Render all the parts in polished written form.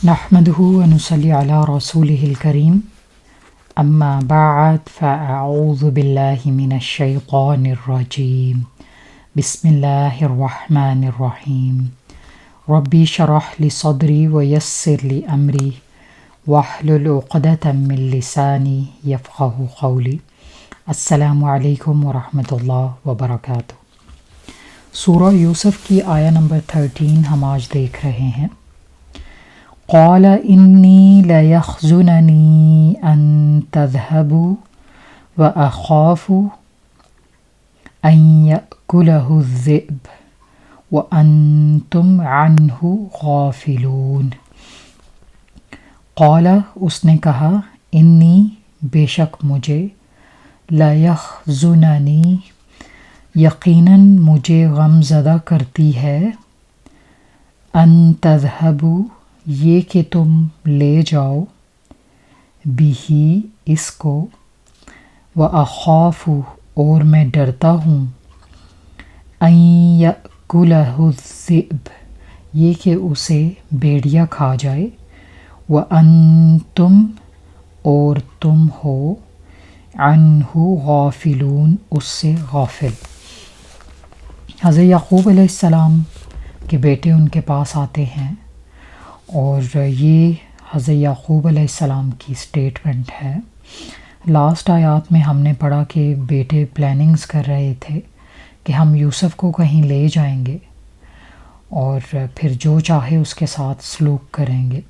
نحمده ونصلي على رسوله الكريم اما بعد فاعوذ بالله من الشيطان الرجيم بسم الله الرحمن الرحيم ربي شرح لي صدري ويسر لي امري واحلل عقدة من لساني يفقه قولي السلام علیکم ورحمۃ اللہ وبرکاتہ۔ سورہ یوسف کی آیہ نمبر 13 ہم آج دیکھ رہے ہیں۔ قال انی لیحزننی ان تذهبوا واخاف ان یأکلہ الذئب وانتم عنہ غافلون۔ قال اس نے کہا، انی بے شک مجھے، لیحزننی یقیناً مجھے غم زدہ کرتی ہے، ان تذهبوا یہ کہ تم لے جاؤ، بھی اس کو، واخاف اور میں ڈرتا ہوں، ان یأکلہ الذئب یہ کہ اسے بھیڑیا کھا جائے، وانتم اور تم ہو، عنہ غافلون اس سے غافل۔ حضرت یعقوب علیہ السلام کے بیٹے ان کے پاس آتے ہیں، اور یہ حضرت یعقوب علیہ السلام کی سٹیٹمنٹ ہے۔ لاسٹ آیات میں ہم نے پڑھا کہ بیٹے پلاننگز کر رہے تھے کہ ہم یوسف کو کہیں لے جائیں گے اور پھر جو چاہے اس کے ساتھ سلوک کریں گے۔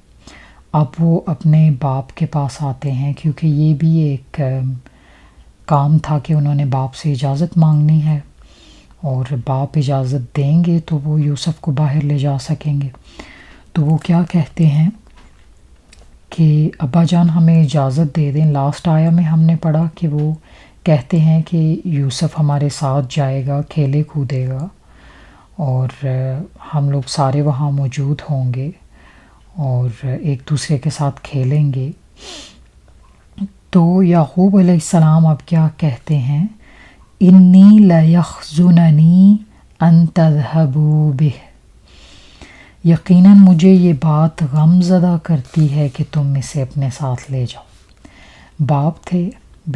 اب وہ اپنے باپ کے پاس آتے ہیں، کیونکہ یہ بھی ایک کام تھا کہ انہوں نے باپ سے اجازت مانگنی ہے، اور باپ اجازت دیں گے تو وہ یوسف کو باہر لے جا سکیں گے۔ تو وہ کیا کہتے ہیں کہ ابا جان ہمیں اجازت دے دیں۔ لاسٹ آیا میں ہم نے پڑھا کہ وہ کہتے ہیں کہ یوسف ہمارے ساتھ جائے گا، کھیلے کودے گا، اور ہم لوگ سارے وہاں موجود ہوں گے اور ایک دوسرے کے ساتھ کھیلیں گے۔ تو یعقوب علیہ السلام اب کیا کہتے ہیں، انی لیحزننی ان تذهبوا بہ یقیناً مجھے یہ بات غم زدہ کرتی ہے کہ تم اسے اپنے ساتھ لے جاؤ۔ باپ تھے،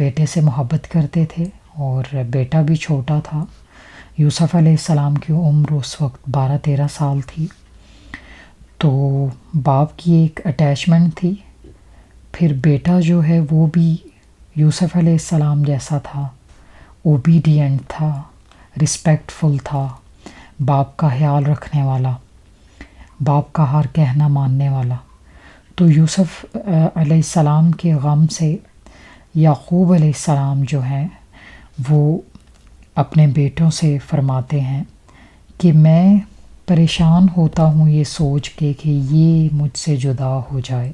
بیٹے سے محبت کرتے تھے، اور بیٹا بھی چھوٹا تھا۔ یوسف علیہ السلام کی عمر اس وقت 12-13 سال تھی، تو باپ کی ایک اٹیچمنٹ تھی۔ پھر بیٹا جو ہے وہ بھی یوسف علیہ السلام جیسا تھا، اوبیڈینٹ تھا، رسپیکٹفل تھا، باپ کا خیال رکھنے والا، باپ کا ہر کہنا ماننے والا۔ تو یوسف علیہ السلام کے غم سے یعقوب علیہ السلام جو ہیں وہ اپنے بیٹوں سے فرماتے ہیں کہ میں پریشان ہوتا ہوں یہ سوچ کے کہ یہ مجھ سے جدا ہو جائے۔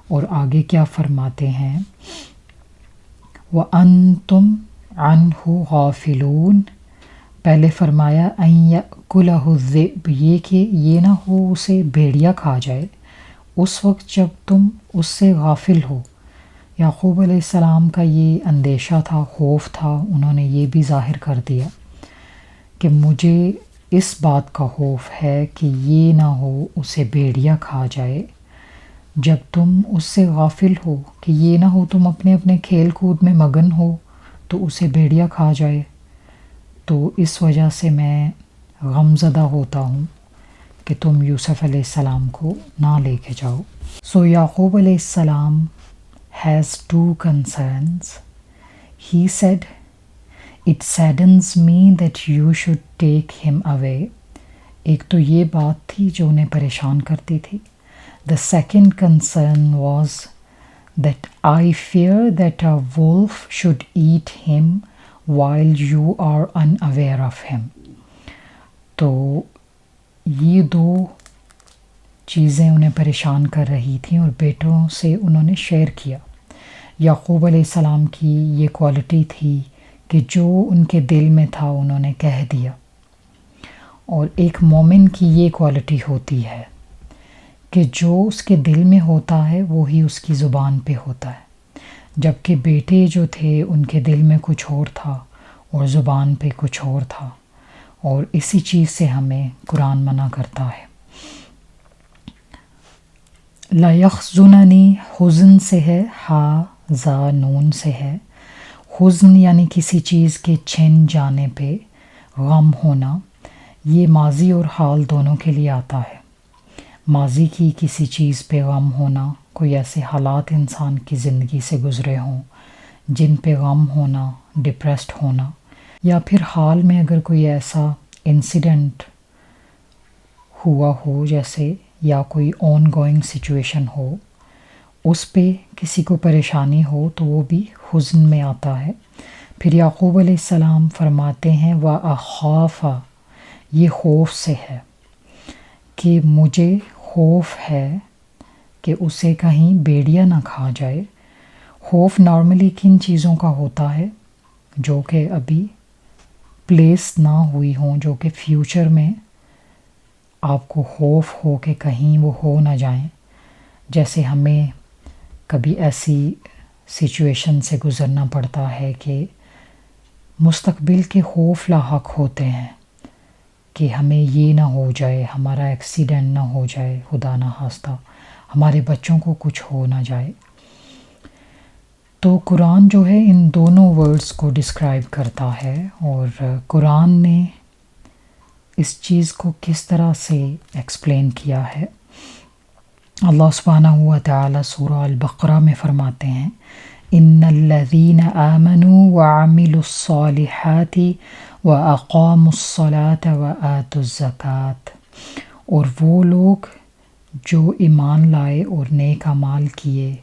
اور آگے کیا فرماتے ہیں، وَأَنْتُمْ عَنْهُ غَافِلُونَ پہلے فرمایا ان یأکلہ الذئب یہ کہ یہ نہ ہو اسے بھیڑیا کھا جائے، اس وقت جب تم اس سے غافل ہو۔ یعقوب علیہ السلام کا یہ اندیشہ تھا، خوف تھا، انہوں نے یہ بھی ظاہر کر دیا کہ مجھے اس بات کا خوف ہے کہ یہ نہ ہو اسے بھیڑیا کھا جائے، جب تم اس سے غافل ہو، کہ یہ نہ ہو تم اپنے اپنے کھیل کود میں مگن ہو تو اسے بھیڑیا کھا جائے۔ تو اس وجہ سے میں غم زدہ ہوتا ہوں کہ تم یوسف علیہ السلام کو نہ لے کے جاؤ۔ سو یعقوب علیہ السلام has two concerns. He said, it saddens me that you should take him away. ایک تو یہ بات تھی جو انہیں پریشان کرتی تھی۔ The second concern was that I fear that a wolf should eat him while you are unaware of him. تو یہ دو چیزیں انہیں پریشان کر رہی تھیں، اور بیٹوں سے انہوں نے شیئر کیا۔ یعقوب علیہ السلام کی یہ کوالٹی تھی کہ جو ان کے دل میں تھا انہوں نے کہہ دیا، اور ایک مومن کی یہ کوالٹی ہوتی ہے کہ جو اس کے دل میں ہوتا ہے وہی اس کی زبان پہ ہوتا ہے، جبکہ بیٹے جو تھے ان کے دل میں کچھ اور تھا اور زبان پہ کچھ اور تھا، اور اسی چیز سے ہمیں قرآن منع کرتا ہے۔ لا یخزننی حزن سے ہے، ہا نون سے ہے۔ حزن یعنی کسی چیز کے چھن جانے پہ غم ہونا، یہ ماضی اور حال دونوں کے لیے آتا ہے۔ ماضی کی کسی چیز پہ غم ہونا، کوئی ایسے حالات انسان کی زندگی سے گزرے ہوں جن پہ غم ہونا، ڈپریسڈ ہونا، یا پھر حال میں اگر کوئی ایسا انسیڈنٹ ہوا ہو جیسے، یا کوئی آن گوئنگ سچویشن ہو، اس پہ کسی کو پریشانی ہو تو وہ بھی حزن میں آتا ہے۔ پھر یعقوب علیہ السلام فرماتے ہیں وَأَخَافَ، یہ خوف سے ہے کہ مجھے خوف ہے کہ اسے کہیں بھیڑیا نہ کھا جائے۔ خوف نارملی کن چیزوں کا ہوتا ہے جو کہ ابھی پلیس نہ ہوئی ہوں، جو کہ فیوچر میں آپ کو خوف ہو کہ کہیں وہ ہو نہ جائیں۔ جیسے ہمیں کبھی ایسی سچویشن سے گزرنا پڑتا ہے کہ مستقبل کے خوف لاحق ہوتے ہیں کہ ہمیں یہ نہ ہو جائے، ہمارا ایکسیڈنٹ نہ ہو جائے، خدا نہ خواستہ ہمارے بچوں کو کچھ ہو نہ جائے۔ تو قرآن جو ہے ان دونوں ورڈز کو ڈسکرائب کرتا ہے، اور قرآن نے اس چیز کو کس طرح سے ایکسپلین کیا ہے۔ اللہ سبحانہ و تعالی سورہ البقرہ میں فرماتے ہیں ان الذین آمنوا وعملوا الصالحات واقاموا الصلاة وآتوا الزکاة، اور وہ لوگ جو ایمان لائے اور نیک اعمال کیے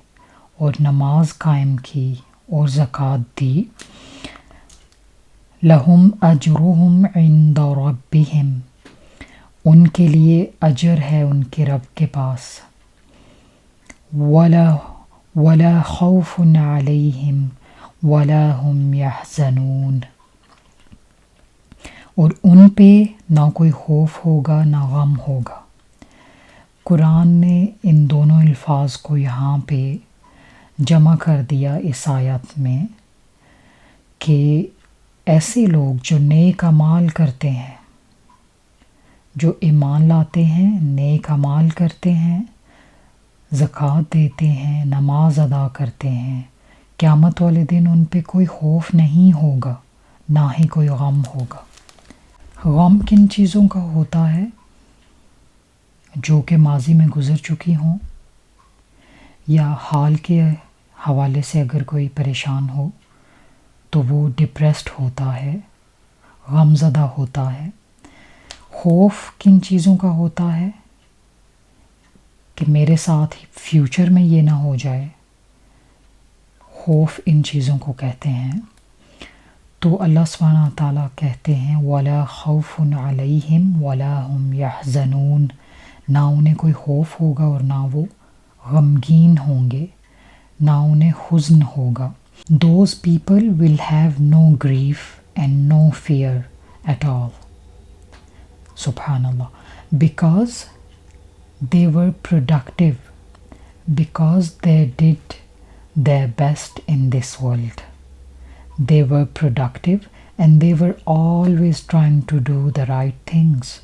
اور نماز قائم کی اور زکوٰۃ دی، لہم اجرہم عند ربہم، ان کے لیے اجر ہے ان کے رب کے پاس، ولا خوف علیہم ولا ہم یحزنون، اور ان پہ نہ کوئی خوف ہوگا نہ غم ہوگا۔ قرآن نے ان دونوں الفاظ کو یہاں پہ جمع کر دیا اس آیت میں کہ ایسے لوگ جو نیک اعمال کرتے ہیں، جو ایمان لاتے ہیں، نیک اعمال کرتے ہیں، زکوٰۃ دیتے ہیں، نماز ادا کرتے ہیں، قیامت والے دن ان پہ کوئی خوف نہیں ہوگا، نہ ہی کوئی غم ہوگا۔ غم کن چیزوں کا ہوتا ہے؟ جو کہ ماضی میں گزر چکی ہوں، یا حال کے حوالے سے اگر کوئی پریشان ہو تو وہ ڈپریسڈ ہوتا ہے، غم زدہ ہوتا ہے۔ خوف کن چیزوں کا ہوتا ہے؟ کہ میرے ساتھ فیوچر میں یہ نہ ہو جائے، خوف ان چیزوں کو کہتے ہیں۔ تو اللہ سبحانہ تعالیٰ کہتے ہیں وَلَا خَوْفٌ عَلَيْهِمْ وَلَا هُمْ يَحْزَنُونَ، نہ انہیں کوئی خوف ہوگا اور نہ وہ غمگین ہوں گے، نہ انہیں حزن ہوگا۔ Those people will have no grief and no fear at all. Subhanallah. Because they were productive, because they did their best in this world. They were productive and they were always trying to do the right things.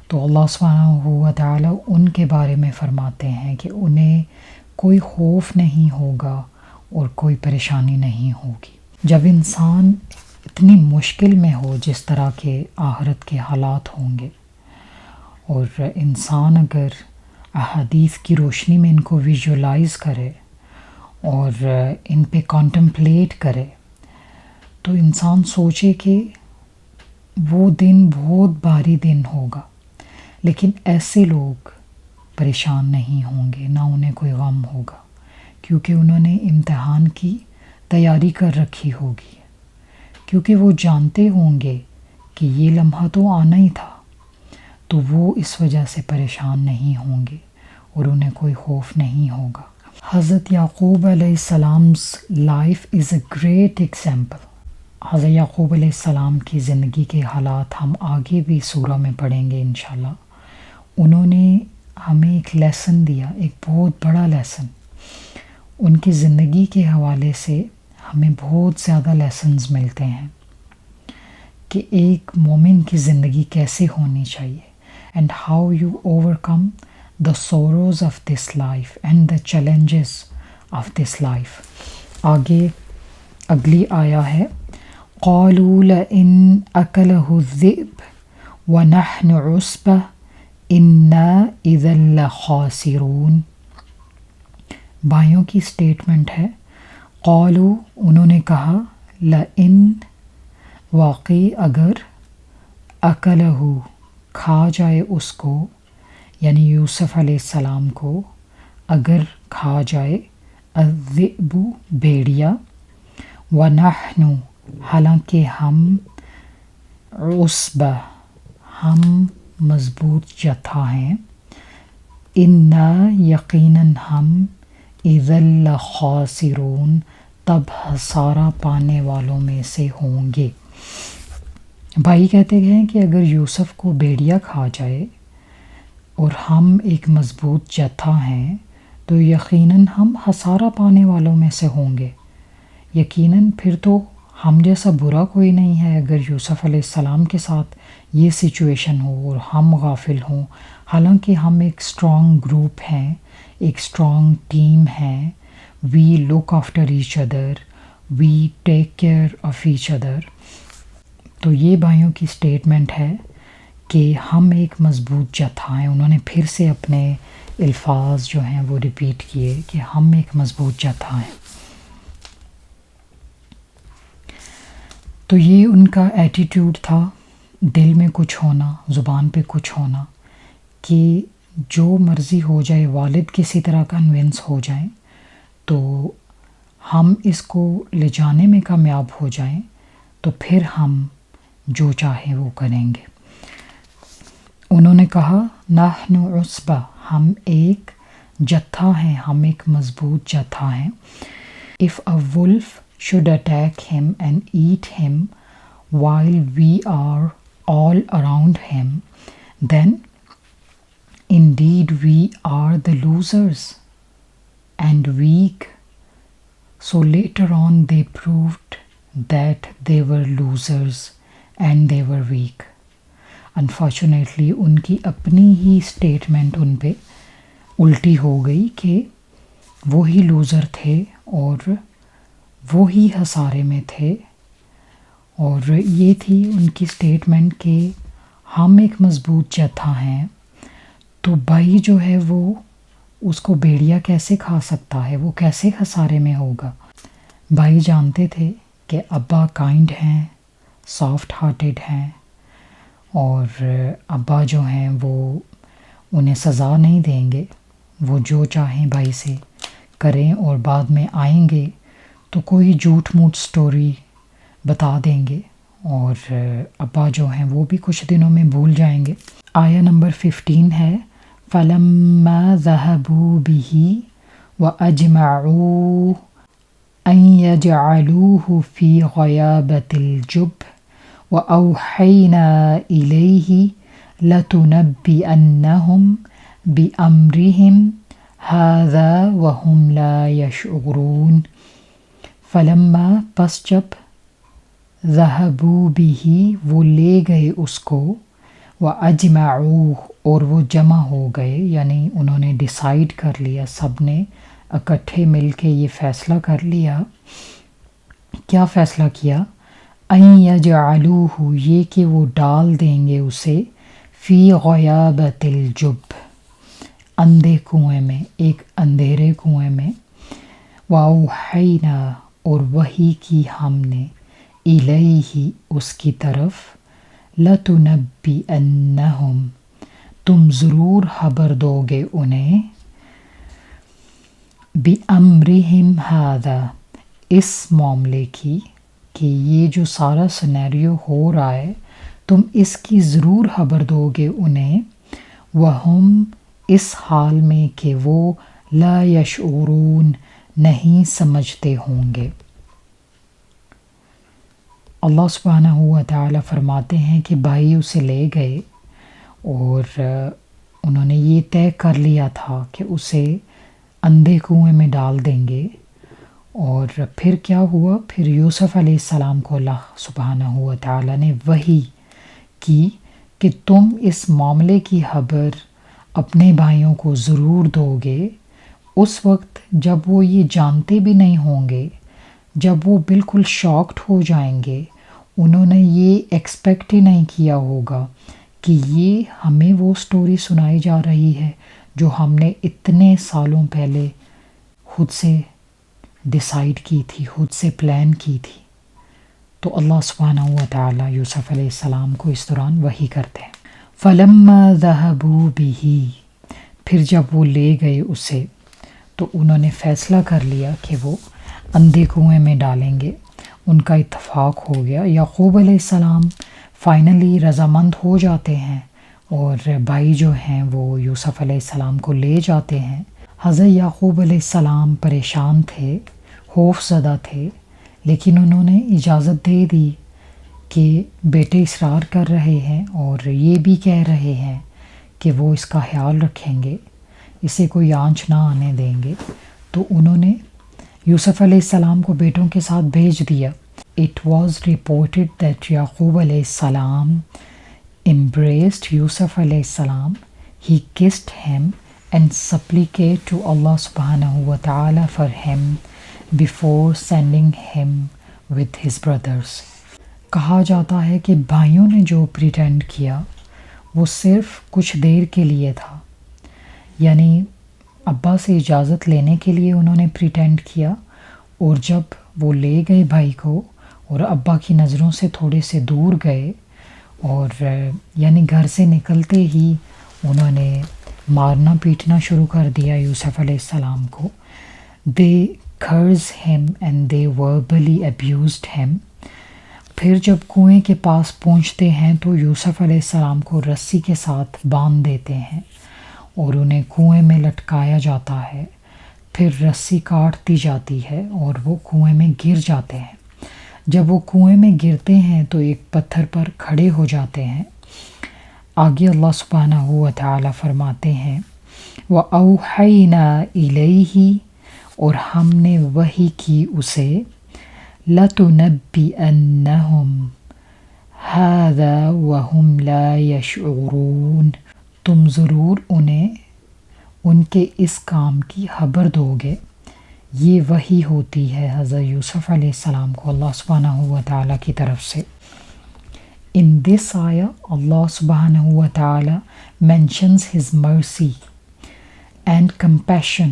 تو اللہ سبحانہ و تعالیٰ ان کے بارے میں فرماتے ہیں کہ انہیں کوئی خوف نہیں ہوگا اور کوئی پریشانی نہیں ہوگی۔ جب انسان اتنی مشکل میں ہو جس طرح کے آخرت کے حالات ہوں گے، اور انسان اگر احادیث کی روشنی میں ان کو ویژولائز کرے اور ان پہ کانٹمپلیٹ کرے، تو انسان سوچے کہ وہ دن بہت بھاری دن ہوگا، لیکن ایسے لوگ پریشان نہیں ہوں گے، نہ انہیں کوئی غم ہوگا، کیونکہ انہوں نے امتحان کی تیاری کر رکھی ہوگی، کیونکہ وہ جانتے ہوں گے کہ یہ لمحہ تو آنا ہی تھا، تو وہ اس وجہ سے پریشان نہیں ہوں گے اور انہیں کوئی خوف نہیں ہوگا۔ حضرت یعقوب علیہ السلام's life is a great example. حضرت یعقوب علیہ السلام کی زندگی کے حالات ہم آگے بھی سورہ میں پڑھیں گے انشاءاللہ۔ انہوں نے ہمیں ایک لیسن دیا، ایک بہت بڑا لیسن۔ ان کی زندگی کے حوالے سے ہمیں بہت زیادہ لیسنز ملتے ہیں کہ ایک مومن کی زندگی کیسے ہونی چاہیے، and how you over come the sorrows of this life and the challenges of this life. آگے اگلی آیا ہے قالوا لئن أكله الذئب ونحن عصبة إنا إذا لخاسرون. بھائیوں کی سٹیٹمنٹ ہے قالوا انہوں نے کہا لئن واقعی اگر اکلہ کھا جائے اس کو یعنی یوسف علیہ السلام کو اگر کھا جائے الذئب بھیڑیا ونحن حالانکہ ہم عصبہ ہم مضبوط جتھا ہیں انا یقیناً ہم اذا لخاسرون تب خسارہ پانے والوں میں سے ہوں گے. بھائی کہتے ہیں کہ اگر یوسف کو بھیڑیا کھا جائے اور ہم ایک مضبوط جتھا ہیں تو یقیناً ہم خسارہ پانے والوں میں سے ہوں گے. یقیناً پھر تو ہم جیسا برا کوئی نہیں ہے اگر یوسف علیہ السلام کے ساتھ یہ سچویشن ہو اور ہم غافل ہوں، حالانکہ ہم ایک اسٹرانگ گروپ ہیں، ایک اسٹرانگ ٹیم ہیں. We look after each other, we take care of each other. تو یہ بھائیوں کی سٹیٹمنٹ ہے کہ ہم ایک مضبوط جتھا ہیں. انہوں نے پھر سے اپنے الفاظ جو ہیں وہ ریپیٹ کیے کہ ہم ایک مضبوط جتھا ہیں. تو یہ ان کا ایٹیٹیوڈ تھا، دل میں کچھ ہونا، زبان پہ کچھ ہونا، کہ جو مرضی ہو جائے، والد کسی طرح کنونس ہو جائیں تو ہم اس کو لے جانے میں کامیاب ہو جائیں تو پھر ہم جو چاہیں وہ کریں گے. انہوں نے کہا نحن عصبہ ہم ایک جتھا ہیں، ہم ایک مضبوط جتھا ہیں. if a wolf should attack him and eat him while we are all around him, then indeed we are the losers and weak. So later on they proved that they were losers and they were weak. Unfortunately ان کی اپنی ہی statement ان پہ الٹی ہو گئی کہ وہی loser تھے اور وہی خسارے میں تھے. اور یہ تھی ان کی سٹیٹمنٹ کہ ہم ایک مضبوط جتھا ہیں. تو بھائی جو ہے وہ اس کو بھیڑیا کیسے کھا سکتا ہے، وہ کیسے خسارے میں ہوگا. بھائی جانتے تھے کہ ابا کائنڈ ہیں، سافٹ ہارٹیڈ ہیں، اور ابا جو ہیں وہ انہیں سزا نہیں دیں گے. وہ جو چاہیں بھائی سے کریں اور بعد میں آئیں گے تو کوئی جھوٹ موٹ سٹوری بتا دیں گے اور ابا جو ہیں وہ بھی کچھ دنوں میں بھول جائیں گے. آیا نمبر 15 ہے فَلَمَّا ذَهَبُوا بِهِ وَأَجْمَعُوا أَن يَجْعَلُوهُ فِي غَيَابَةِ الْجُبِّ وَأَوْحَيْنَا إِلَيْهِ لَتُنَبِّئَنَّهُم بِأَمْرِهِمْ هَذَا وَهُمْ لَا يَشْعُرُونَ. فلما پس جب ذَهَبُوا بِهِ وہ لے گئے اس کو، وَأَجْمَعُوا اور وہ جمع ہو گئے، یعنی انہوں نے ڈیسائیڈ کر لیا، سب نے اکٹھے مل کے یہ فیصلہ کر لیا. کیا فیصلہ کیا؟ أَن يَجْعَلُوهُ یہ کہ وہ ڈال دیں گے اسے فی غیابۃ الجب اندھے کنویں میں، ایک اندھیرے کنویں میں. وَأَوْحَيْنَا اور وحی کی ہم نے الیہ اس کی طرف لَتُنَبِّئَنَّهُم تم ضرور خبر دو گے انہیں بِأَمْرِهِمْ هَذَا اس معاملے کی، کہ یہ جو سارا سینیریو ہو رہا ہے تم اس کی ضرور خبر دو گے انہیں. وَهُمْ اس حال میں کہ وہ لا یشعرون نہیں سمجھتے ہوں گے. اللہ سبحانہ و تعالیٰ فرماتے ہیں کہ بھائی اسے لے گئے اور انہوں نے یہ طے کر لیا تھا کہ اسے اندھے کنویں میں ڈال دیں گے. اور پھر کیا ہوا؟ پھر یوسف علیہ السلام کو اللہ سبحانہ و تعالیٰ نے وحی کی کہ تم اس معاملے کی خبر اپنے بھائیوں کو ضرور دو گے اس وقت جب وہ یہ جانتے بھی نہیں ہوں گے، جب وہ بالکل شاکڈ ہو جائیں گے، انہوں نے یہ ایکسپیکٹ ہی نہیں کیا ہوگا کہ یہ ہمیں وہ سٹوری سنائی جا رہی ہے جو ہم نے اتنے سالوں پہلے خود سے ڈیسائیڈ کی تھی، خود سے پلان کی تھی۔ تو اللہ سبحانہ و تعالیٰ یوسف علیہ السلام کو اس دوران وحی کرتے ہیں۔ فَلَمَّا ذَهَبُوا بِهِ، پھر جب وہ لے گئے اسے تو انہوں نے فیصلہ کر لیا کہ وہ اندھے کنویں میں ڈالیں گے۔ ان کا اتفاق ہو گیا۔ یعقوب علیہ السلام فائنلی رضامند ہو جاتے ہیں اور بھائی جو ہیں وہ یوسف علیہ السلام کو لے جاتے ہیں۔ حضرت یعقوب علیہ السلام پریشان تھے، خوف زدہ تھے، لیکن انہوں نے اجازت دے دی کہ بیٹے اصرار کر رہے ہیں اور یہ بھی کہہ رہے ہیں کہ وہ اس کا خیال رکھیں گے، اسے کوئی آنچ نہ آنے دیں گے، تو انہوں نے یوسف علیہ السلام کو بیٹوں کے ساتھ بھیج دیا۔ It was reported that Yaqub alayhi salam embraced Yusuf alayhi salam. He kissed him and supplicated to Allah subhanahu wa ta'ala for him before sending him with his brothers. کہا جاتا ہے کہ بھائیوں نے جو پریٹینڈ کیا وہ صرف کچھ دیر کے لیے تھا، یعنی ابا سے اجازت لینے کے لیے انہوں نے پریٹینڈ کیا، اور جب وہ لے گئے بھائی کو اور ابا کی نظروں سے تھوڑے سے دور گئے، اور یعنی گھر سے نکلتے ہی انہوں نے مارنا پیٹنا شروع کر دیا یوسف علیہ السلام کو۔ دے cursed him and they verbally abused him. پھر جب کنویں کے پاس پہنچتے ہیں تو یوسف علیہ السلام کو رسی کے ساتھ باندھ دیتے ہیں اور انہیں کنویں میں لٹکایا جاتا ہے، پھر رسی کاٹ دی جاتی ہے اور وہ کنویں میں گر جاتے ہیں۔ جب وہ کنویں میں گرتے ہیں تو ایک پتھر پر کھڑے ہو جاتے ہیں۔ آگے اللہ سبحانہ و تعالیٰ فرماتے ہیں وَأَوْحَيْنَا إِلَيْهِ، اور ہم نے وحی کی اسے لَتُنَبِّئَنَّهُمْ هَذَا وَهُمْ لَا يَشْعُرُونَ، تم ضرور انہیں ان کے اس کام کی خبر دو گے۔ یہ وحی ہوتی ہے حضرت یوسف علیہ السلام کو اللہ سبحانہ و تعالیٰ کی طرف سے۔ In this ayah, Allah subhanahu wa ta'ala mentions His mercy and compassion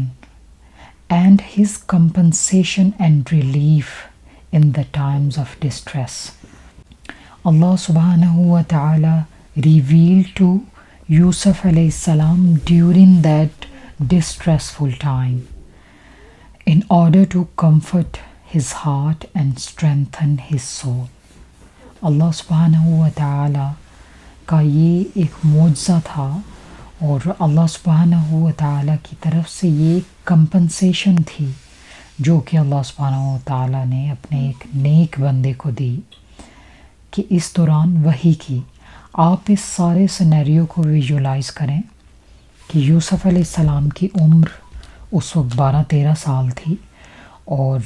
and His compensation and relief in the times of distress. Allah subhanahu wa ta'ala revealed to Yusuf alayhi salam during that distressful time in order to comfort his heart and strengthen his soul. اللہ سبحانہ و تعالیٰ کا یہ ایک معجزہ تھا، اور اللہ سبحانہ و تعالیٰ کی طرف سے یہ کمپنسیشن تھی جو کہ اللہ سبحانہ و تعالیٰ نے اپنے ایک نیک بندے کو دی کہ اس دوران وحی کی۔ آپ اس سارے سینیریو کو ویژولائز کریں کہ یوسف علیہ السلام کی عمر اس وقت 12-13 سال تھی، اور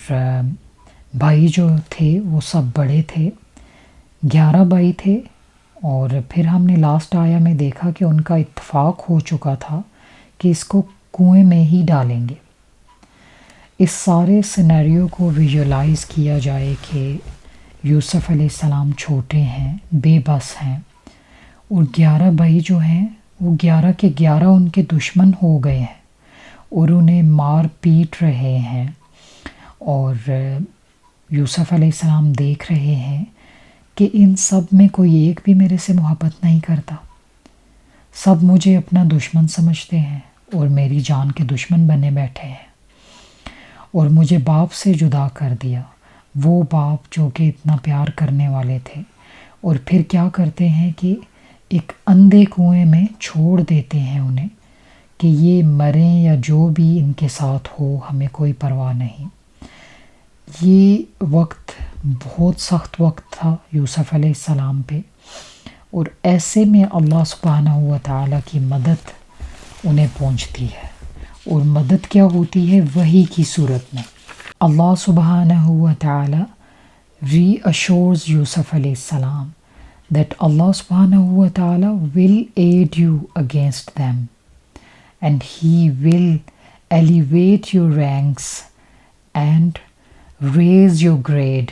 بھائی جو تھے وہ سب بڑے تھے، 11 بھائی تھے، اور پھر ہم نے لاسٹ آیا میں دیکھا کہ ان کا اتفاق ہو چکا تھا کہ اس کو کنویں میں ہی ڈالیں گے۔ اس سارے سینیریو کو ویژولائز کیا جائے کہ یوسف علیہ السلام چھوٹے ہیں، بے بس ہیں، اور 11 بھائی جو ہیں وہ 11 کے 11 ان کے دشمن ہو گئے ہیں اور انہیں مار پیٹ رہے ہیں، اور یوسف علیہ السلام دیکھ رہے ہیں کہ ان سب میں کوئی ایک بھی میرے سے محبت نہیں کرتا، سب مجھے اپنا دشمن سمجھتے ہیں اور میری جان کے دشمن بنے بیٹھے ہیں، اور مجھے باپ سے جدا کر دیا، وہ باپ جو کہ اتنا پیار کرنے والے تھے، اور پھر کیا کرتے ہیں کہ ایک اندھے کنویں میں چھوڑ دیتے ہیں انہیں کہ یہ مریں یا جو بھی ان کے ساتھ ہو، ہمیں کوئی پرواہ نہیں۔ یہ وقت بہت سخت وقت تھا یوسف علیہ السلام پہ، اور ایسے میں اللہ سبحانہ و تعالیٰ کی مدد انہیں پہنچتی ہے، اور مدد کیا ہوتی ہے؟ وحی کی صورت میں۔ اللہ سبحانہ و تعالیٰ ری assures یوسف علیہ السلام that Allah subhanahu wa ta'ala will aid you against them. and He will elevate your ranks and raise your grade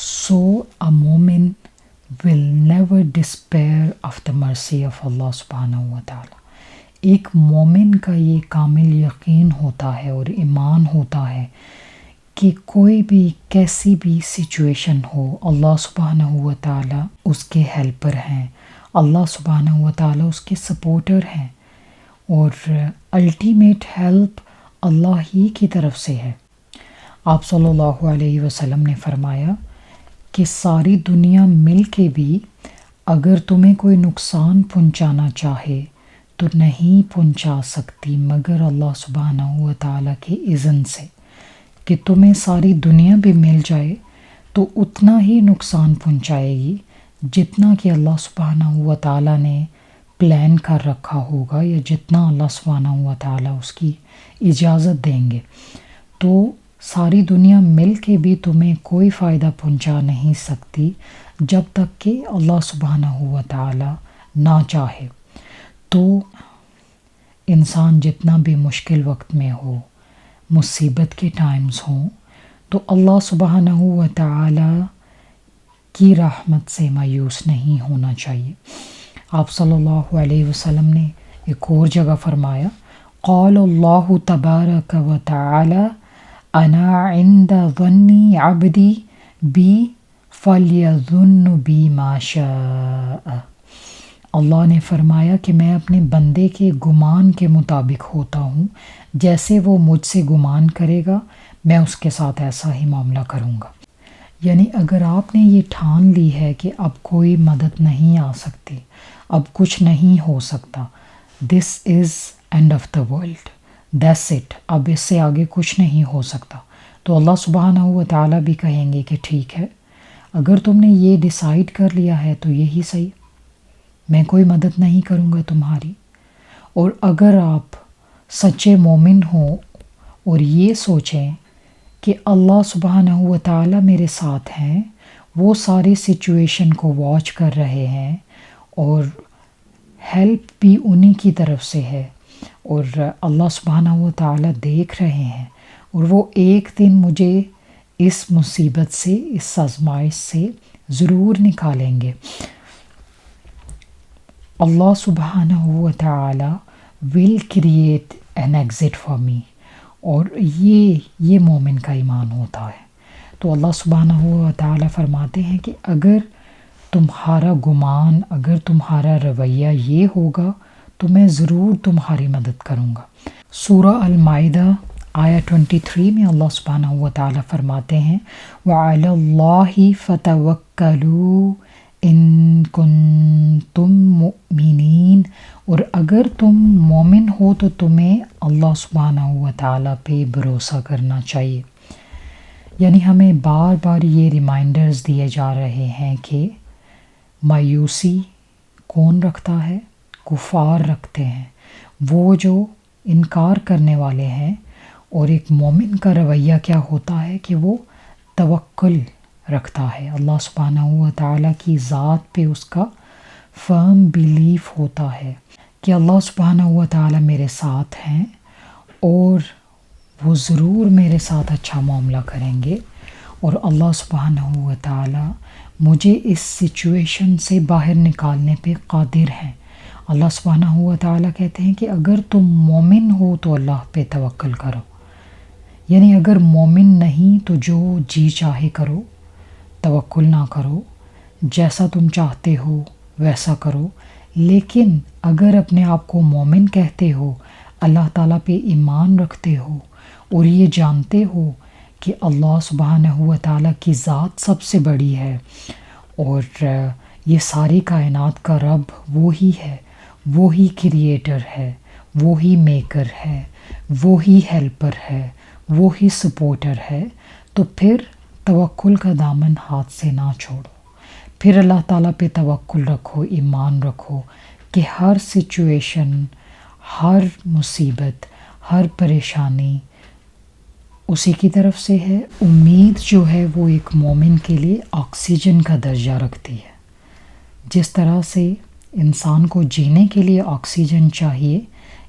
So a mu'min will never despair of the mercy of Allah subhanahu wa ta'ala. ایک مومن کا یہ کامل یقین ہوتا ہے اور ایمان ہوتا ہے کہ کوئی بھی کیسی بھی سچویشن ہو، اللہ سبحانہ و تعالیٰ اس کے ہیلپر ہیں، اللہ سبحانہ و تعالیٰ اس کے سپورٹر ہیں، اور الٹیمیٹ ہیلپ اللہ ہی کی طرف سے ہے۔ آپ صلی اللہ علیہ وسلم نے فرمایا کہ ساری دنیا مل کے بھی اگر تمہیں کوئی نقصان پہنچانا چاہے تو نہیں پہنچا سکتی مگر اللہ سبحانہ و تعالیٰ کے اذن سے، کہ تمہیں ساری دنیا بھی مل جائے تو اتنا ہی نقصان پہنچائے گی جتنا کہ اللہ سبحانہ و تعالیٰ نے پلان کر رکھا ہوگا، یا جتنا اللہ سبحانہ و تعالیٰ اس کی اجازت دیں گے۔ تو ساری دنیا مل کے بھی تمہیں کوئی فائدہ پہنچا نہیں سکتی جب تک کہ اللہ سبحانہ و تعالیٰ نہ چاہے۔ تو انسان جتنا بھی مشکل وقت میں ہو، مصیبت کے ٹائمز ہوں، تو اللہ سبحانہ و تعالیٰ کی رحمت سے مایوس نہیں ہونا چاہیے۔ آپ صلی اللہ علیہ وسلم نے ایک اور جگہ فرمایا، قال اللہ تبارک و تعالی انا عند ظن عبدی بی فلیظن بی ما شاء۔ اللہ نے فرمایا کہ میں اپنے بندے کے گمان کے مطابق ہوتا ہوں، جیسے وہ مجھ سے گمان کرے گا میں اس کے ساتھ ایسا ہی معاملہ کروں گا۔ یعنی اگر آپ نے یہ ٹھان لی ہے کہ اب کوئی مدد نہیں آ سکتی، اب کچھ نہیں ہو سکتا، this is end of the world, that's it, اب اس سے آگے کچھ نہیں ہو سکتا، تو اللہ سبحانہ و تعالیٰ بھی کہیں گے کہ ٹھیک ہے، اگر تم نے یہ ڈیسائیڈ کر لیا ہے تو یہی صحیح، میں کوئی مدد نہیں کروں گا تمہاری۔ اور اگر آپ سچے مومن ہوں اور یہ سوچیں کہ اللہ سبحانہ و تعالیٰ میرے ساتھ ہیں، وہ ساری سچویشن کو واچ کر رہے ہیں اور ہیلپ بھی انہی کی طرف سے ہے، اور اللہ سبحانہ و تعالیٰ دیکھ رہے ہیں، اور وہ ایک دن مجھے اس مصیبت سے، اس آزمائش سے ضرور نکالیں گے۔ اللہ سبحانہ و تعالیٰ will create an exit for me، اور یہ مومن کا ایمان ہوتا ہے۔ تو اللہ سبحانہ و تعالیٰ فرماتے ہیں کہ اگر تمہارا گمان، اگر تمہارا رویہ یہ ہوگا تو میں ضرور تمہاری مدد کروں گا۔ سورہ المائدہ آیہ 23 میں اللہ سبحانہ و تعالیٰ فرماتے ہیں وَعَلَى اللَّهِ فَتَوَكَّلُوا ان کنتم مؤمنین، اور اگر تم مومن ہو تو تمہیں اللہ سبحانہ و تعالیٰ پہ بھروسہ کرنا چاہیے۔ یعنی ہمیں بار بار یہ ریمائنڈرز دیے جا رہے ہیں کہ مایوسی کون رکھتا ہے؟ کفار رکھتے ہیں، وہ جو انکار کرنے والے ہیں، اور ایک مومن کا رویہ کیا ہوتا ہے کہ وہ توکل رکھتا ہے، اللہ سبحانہ و تعالیٰ کی ذات پہ اس کا فرم بیلیف ہوتا ہے کہ اللہ سبحانہ و تعالیٰ میرے ساتھ ہیں اور وہ ضرور میرے ساتھ اچھا معاملہ کریں گے، اور اللہ سبحانہ و تعالیٰ مجھے اس سچویشن سے باہر نکالنے پہ قادر ہیں۔ اللہ سبحانہ و تعالیٰ کہتے ہیں کہ اگر تم مومن ہو تو اللہ پہ توکل کرو، یعنی اگر مومن نہیں تو جو جی چاہے کرو، توکل نہ کرو، جیسا تم چاہتے ہو ویسا کرو، لیکن اگر اپنے آپ کو مومن کہتے ہو، اللہ تعالیٰ پہ ایمان رکھتے ہو، اور یہ جانتے ہو کہ اللہ سبحانہ و تعالیٰ کی ذات سب سے بڑی ہے، اور یہ ساری کائنات کا رب وہی ہے، وہی کریٹر ہے، وہی میکر ہے، وہی ہیلپر ہے، وہی سپورٹر ہے، تو پھر توکل کا دامن ہاتھ سے نہ چھوڑو، پھر اللہ تعالیٰ پہ توکل رکھو، ایمان رکھو کہ ہر سچویشن، ہر مصیبت، ہر پریشانی اسی کی طرف سے ہے۔ امید جو ہے وہ ایک مومن کے لیے آکسیجن کا درجہ رکھتی ہے۔ جس طرح سے انسان کو جینے کے لیے آکسیجن چاہیے،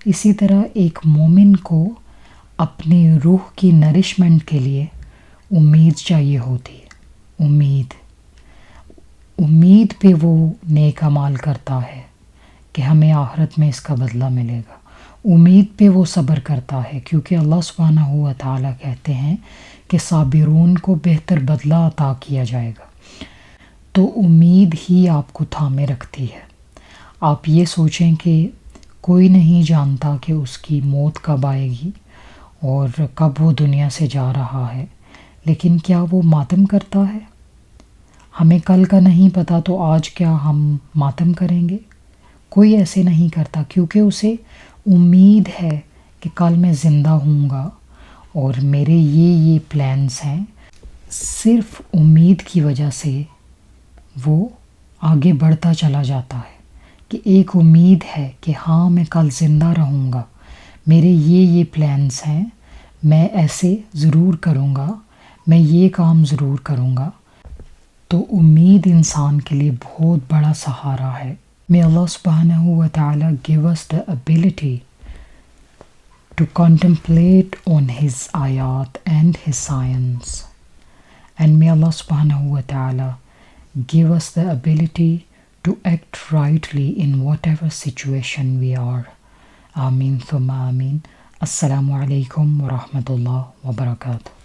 اسی طرح ایک مومن کو اپنی روح کی نرشمنٹ کے لیے امید چاہیے ہوتی ہے۔ امید پہ وہ نیک اعمال کرتا ہے کہ ہمیں آخرت میں اس کا بدلہ ملے گا، امید پہ وہ صبر کرتا ہے، کیونکہ اللہ سبحانہ و تعالیٰ کہتے ہیں کہ صابرون کو بہتر بدلہ عطا کیا جائے گا۔ تو امید ہی آپ کو تھامے رکھتی ہے۔ آپ یہ سوچیں کہ کوئی نہیں جانتا کہ اس کی موت کب آئے گی اور کب وہ دنیا سے جا رہا ہے، لیکن کیا وہ ماتم کرتا ہے؟ ہمیں کل کا نہیں پتہ، تو آج کیا ہم ماتم کریں گے؟ کوئی ایسے نہیں کرتا، کیونکہ اسے امید ہے کہ کل میں زندہ ہوں گا اور میرے یہ پلانس ہیں۔ صرف امید کی وجہ سے وہ آگے بڑھتا چلا جاتا ہے کہ ایک امید ہے کہ ہاں میں کل زندہ رہوں گا، میرے یہ پلانس ہیں، میں ایسے ضرور کروں گا، میں یہ کام ضرور کروں گا۔ تو امید انسان کے لیے بہت بڑا سہارا ہے۔ May Allah subhanahu wa ta'ala give us the ability to contemplate on His ayat and His science. And may Allah subhanahu wa ta'ala give us the ability to act rightly in whatever situation we are. Ameen thumma ameen. Assalamu alaikum wa rahmatullah wa barakatuh.